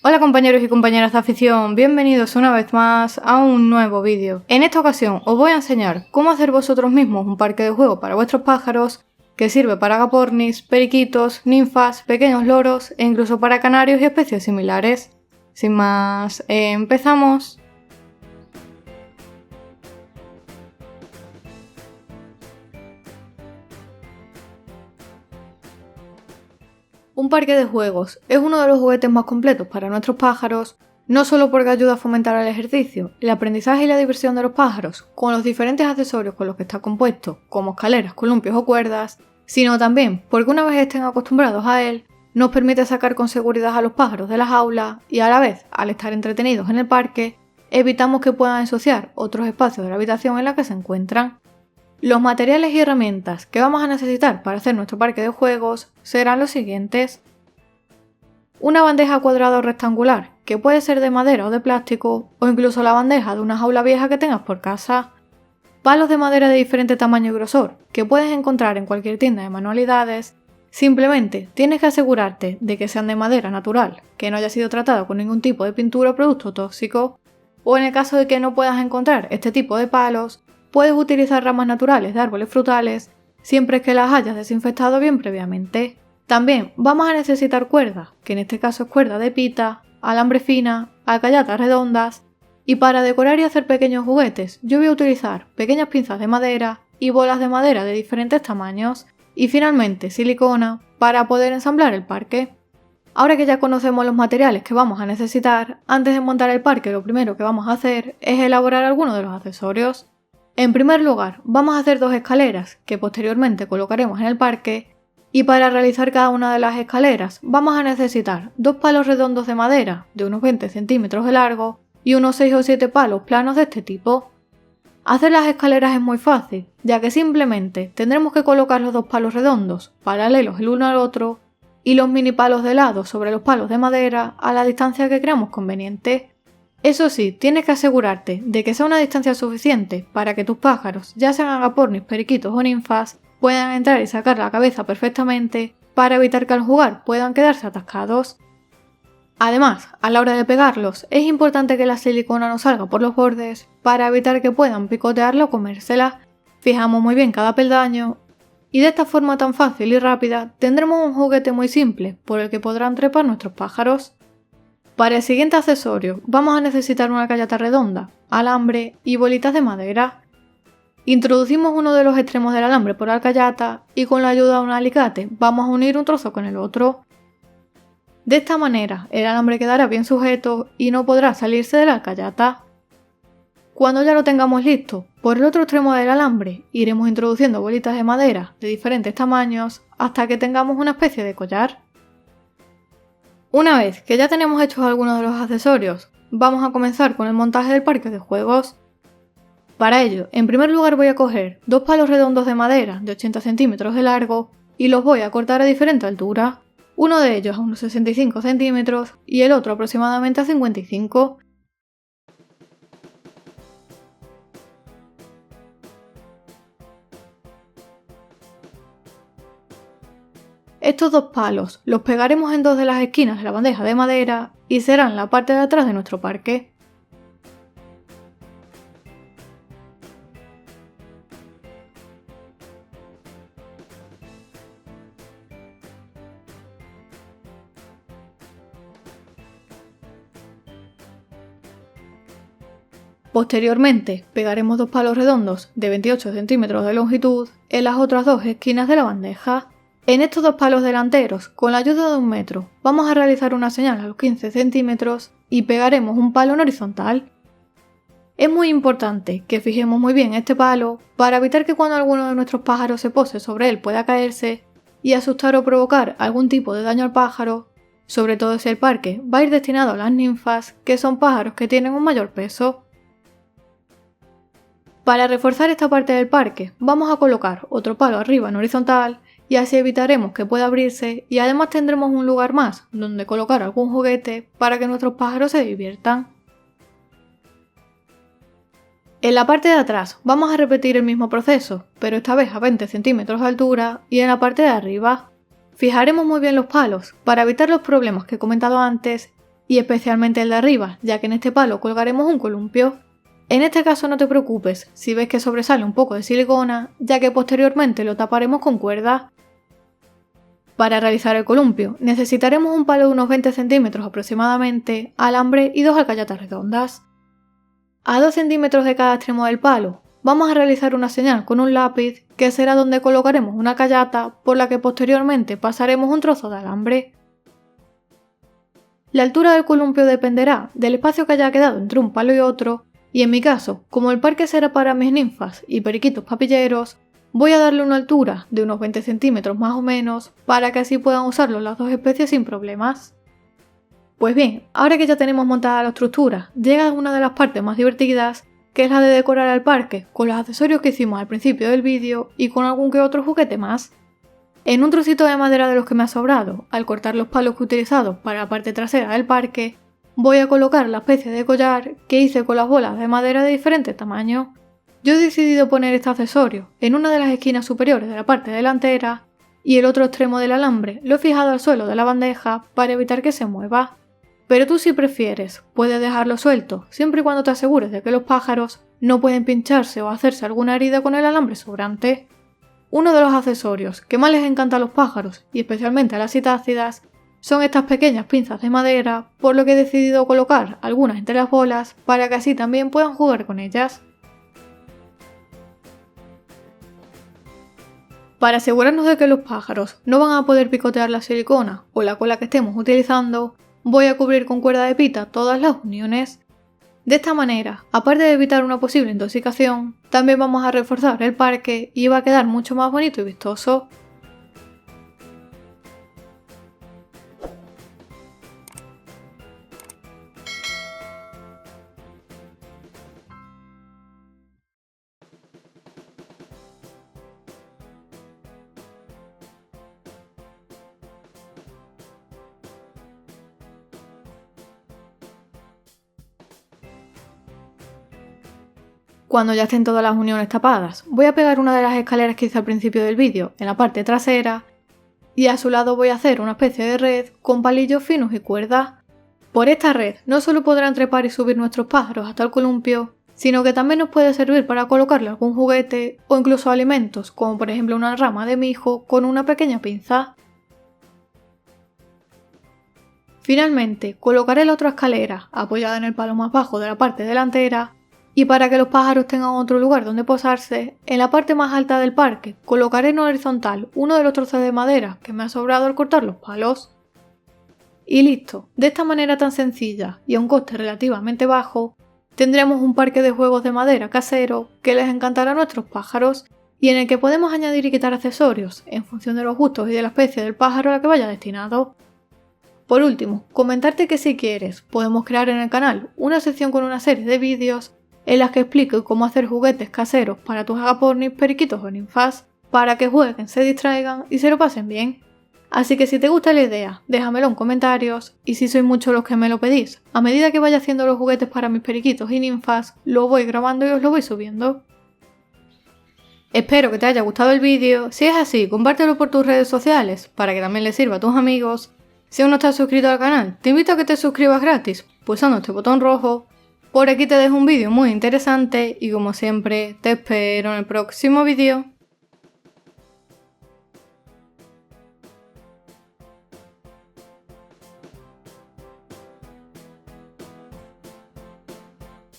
Hola compañeros y compañeras de afición, bienvenidos una vez más a un nuevo vídeo. En esta ocasión os voy a enseñar cómo hacer vosotros mismos un parque de juego para vuestros pájaros que sirve para agapornis, periquitos, ninfas, pequeños loros e incluso para canarios y especies similares. Sin más, empezamos. Un parque de juegos es uno de los juguetes más completos para nuestros pájaros, no solo porque ayuda a fomentar el ejercicio, el aprendizaje y la diversión de los pájaros, con los diferentes accesorios con los que está compuesto, como escaleras, columpios o cuerdas, sino también porque una vez estén acostumbrados a él, nos permite sacar con seguridad a los pájaros de la jaula y a la vez, al estar entretenidos en el parque, evitamos que puedan ensuciar otros espacios de la habitación en la que se encuentran. Los materiales y herramientas que vamos a necesitar para hacer nuestro parque de juegos serán los siguientes. Una bandeja cuadrada o rectangular, que puede ser de madera o de plástico, o incluso la bandeja de una jaula vieja que tengas por casa. Palos de madera de diferente tamaño y grosor, que puedes encontrar en cualquier tienda de manualidades. Simplemente tienes que asegurarte de que sean de madera natural, que no haya sido tratada con ningún tipo de pintura o producto tóxico, o en el caso de que no puedas encontrar este tipo de palos, puedes utilizar ramas naturales de árboles frutales, siempre que las hayas desinfectado bien previamente. También vamos a necesitar cuerda, que en este caso es cuerda de pita, alambre fina, alcayatas redondas, y para decorar y hacer pequeños juguetes yo voy a utilizar pequeñas pinzas de madera y bolas de madera de diferentes tamaños, y finalmente silicona para poder ensamblar el parque. Ahora que ya conocemos los materiales que vamos a necesitar, antes de montar el parque lo primero que vamos a hacer es elaborar algunos de los accesorios. En primer lugar, vamos a hacer dos escaleras que posteriormente colocaremos en el parque, y para realizar cada una de las escaleras vamos a necesitar dos palos redondos de madera de unos 20 centímetros de largo y unos 6 o 7 palos planos de este tipo. Hacer las escaleras es muy fácil, ya que simplemente tendremos que colocar los dos palos redondos paralelos el uno al otro y los mini palos de lado sobre los palos de madera a la distancia que creamos conveniente. Eso sí, tienes que asegurarte de que sea una distancia suficiente para que tus pájaros, ya sean agapornis, periquitos o ninfas, puedan entrar y sacar la cabeza perfectamente para evitar que al jugar puedan quedarse atascados. Además, a la hora de pegarlos, es importante que la silicona no salga por los bordes para evitar que puedan picotearla o comérsela. Fijamos muy bien cada peldaño y de esta forma tan fácil y rápida tendremos un juguete muy simple por el que podrán trepar nuestros pájaros. Para el siguiente accesorio vamos a necesitar una alcayata redonda, alambre y bolitas de madera. Introducimos uno de los extremos del alambre por la alcayata y con la ayuda de un alicate vamos a unir un trozo con el otro. De esta manera el alambre quedará bien sujeto y no podrá salirse de la alcayata. Cuando ya lo tengamos listo, por el otro extremo del alambre iremos introduciendo bolitas de madera de diferentes tamaños hasta que tengamos una especie de collar. Una vez que ya tenemos hechos algunos de los accesorios, vamos a comenzar con el montaje del parque de juegos. Para ello, en primer lugar voy a coger dos palos redondos de madera de 80 centímetros de largo y los voy a cortar a diferente altura, uno de ellos a unos 65 centímetros y el otro aproximadamente a 55. Estos dos palos los pegaremos en dos de las esquinas de la bandeja de madera y serán la parte de atrás de nuestro parque. Posteriormente pegaremos dos palos redondos de 28 centímetros de longitud en las otras dos esquinas de la bandeja. En estos dos palos delanteros, con la ayuda de un metro, vamos a realizar una señal a los 15 centímetros y pegaremos un palo en horizontal. Es muy importante que fijemos muy bien este palo para evitar que cuando alguno de nuestros pájaros se pose sobre él pueda caerse y asustar o provocar algún tipo de daño al pájaro, sobre todo si el parque va a ir destinado a las ninfas, que son pájaros que tienen un mayor peso. Para reforzar esta parte del parque, vamos a colocar otro palo arriba en horizontal y así evitaremos que pueda abrirse y además tendremos un lugar más donde colocar algún juguete para que nuestros pájaros se diviertan. En la parte de atrás vamos a repetir el mismo proceso, pero esta vez a 20 centímetros de altura y en la parte de arriba. Fijaremos muy bien los palos para evitar los problemas que he comentado antes y especialmente el de arriba, ya que en este palo colgaremos un columpio. En este caso no te preocupes si ves que sobresale un poco de silicona, ya que posteriormente lo taparemos con cuerda. Para realizar el columpio necesitaremos un palo de unos 20 centímetros aproximadamente, alambre y 2 alcayatas redondas. A 2 centímetros de cada extremo del palo vamos a realizar una señal con un lápiz que será donde colocaremos una alcayata por la que posteriormente pasaremos un trozo de alambre. La altura del columpio dependerá del espacio que haya quedado entre un palo y otro, y en mi caso, como el parque será para mis ninfas y periquitos papilleros, voy a darle una altura de unos 20 centímetros más o menos para que así puedan usarlo las dos especies sin problemas. Pues bien, ahora que ya tenemos montada la estructura, llega una de las partes más divertidas, que es la de decorar el parque con los accesorios que hicimos al principio del vídeo y con algún que otro juguete más. En un trocito de madera de los que me ha sobrado, al cortar los palos que he utilizado para la parte trasera del parque, voy a colocar la especie de collar que hice con las bolas de madera de diferentes tamaños. Yo he decidido poner este accesorio en una de las esquinas superiores de la parte delantera y el otro extremo del alambre lo he fijado al suelo de la bandeja para evitar que se mueva. Pero tú, si prefieres, puedes dejarlo suelto, siempre y cuando te asegures de que los pájaros no pueden pincharse o hacerse alguna herida con el alambre sobrante. Uno de los accesorios que más les encanta a los pájaros, y especialmente a las citácidas, son estas pequeñas pinzas de madera, por lo que he decidido colocar algunas entre las bolas para que así también puedan jugar con ellas. Para asegurarnos de que los pájaros no van a poder picotear la silicona o la cola que estemos utilizando, voy a cubrir con cuerda de pita todas las uniones. De esta manera, aparte de evitar una posible intoxicación, también vamos a reforzar el parque y va a quedar mucho más bonito y vistoso. Cuando ya estén todas las uniones tapadas, voy a pegar una de las escaleras que hice al principio del vídeo en la parte trasera y a su lado voy a hacer una especie de red con palillos finos y cuerda. Por esta red no solo podrán trepar y subir nuestros pájaros hasta el columpio, sino que también nos puede servir para colocarle algún juguete o incluso alimentos, como por ejemplo una rama de mijo con una pequeña pinza. Finalmente, colocaré la otra escalera apoyada en el palo más bajo de la parte delantera. Y para que los pájaros tengan otro lugar donde posarse, en la parte más alta del parque colocaré en horizontal uno de los trozos de madera que me ha sobrado al cortar los palos. Y listo, de esta manera tan sencilla y a un coste relativamente bajo, tendremos un parque de juegos de madera casero que les encantará a nuestros pájaros y en el que podemos añadir y quitar accesorios en función de los gustos y de la especie del pájaro a la que vaya destinado. Por último, comentarte que si quieres, podemos crear en el canal una sección con una serie de vídeos en las que explico cómo hacer juguetes caseros para tus agapornis, periquitos o ninfas, para que jueguen, se distraigan y se lo pasen bien. Así que si te gusta la idea, déjamelo en comentarios, y si sois muchos los que me lo pedís, a medida que vaya haciendo los juguetes para mis periquitos y ninfas, lo voy grabando y os lo voy subiendo. Espero que te haya gustado el vídeo. Si es así, compártelo por tus redes sociales, para que también les sirva a tus amigos. Si aún no estás suscrito al canal, te invito a que te suscribas gratis, pulsando este botón rojo. Por aquí te dejo un vídeo muy interesante y como siempre te espero en el próximo vídeo.